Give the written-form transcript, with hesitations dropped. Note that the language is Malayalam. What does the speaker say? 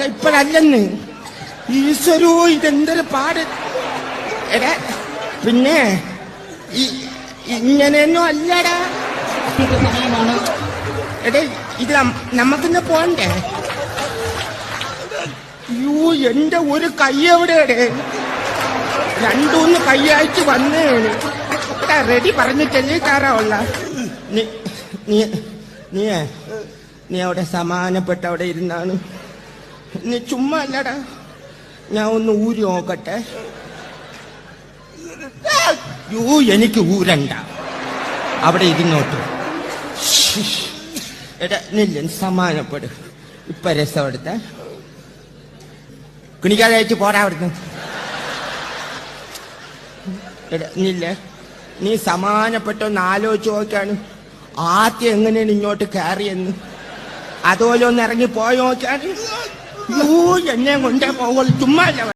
ഇപ്പഴല്ലെന്ന് ഈശ്വരോ ഇതെന്തൊരു പാട്. എടാ പിന്നെ ഇങ്ങനെയൊന്നും അല്ലടാ. എടേ ഇത് നമുക്കിന്ന് പോണ്ടേ? യൂ എന്റെ ഒരു കൈ എവിടെയടേ? രണ്ടൂന്ന് കൈയായിട്ട് വന്നേണ്. റെഡി പറഞ്ഞിട്ടല്ലേ കയറാവുള്ള. നീ അവിടെ സമാനപ്പെട്ട അവിടെ ഇരുന്നാണ്. നീ ചുമ്മാ അല്ലടാ. ഞാൻ ഒന്ന് ഊരി നോക്കട്ടെ. യൂ എനിക്ക് ഊരണ്ട. അവിടെ ഇരുന്നോട്ട്. എടാ നില്ല സമാനപ്പെടു. ഇപ്പൊ രസം എടുത്ത കുണിക്കാതായിട്ട് പോരാ അവിടുന്ന്. എടാ നില്ല നീ സമാനപ്പെട്ടൊന്ന് ആലോചിച്ച് നോക്കാണ്. ആദ്യം എങ്ങനെയാണ് ഇങ്ങോട്ട് കയറിയെന്ന് അതുപോലെ ഒന്ന് ഇറങ്ങി പോയി നോക്കാണ്. എന്നെ കൊണ്ടേ പോകുള്ളൂ. ചുമ്മാ അല്ല.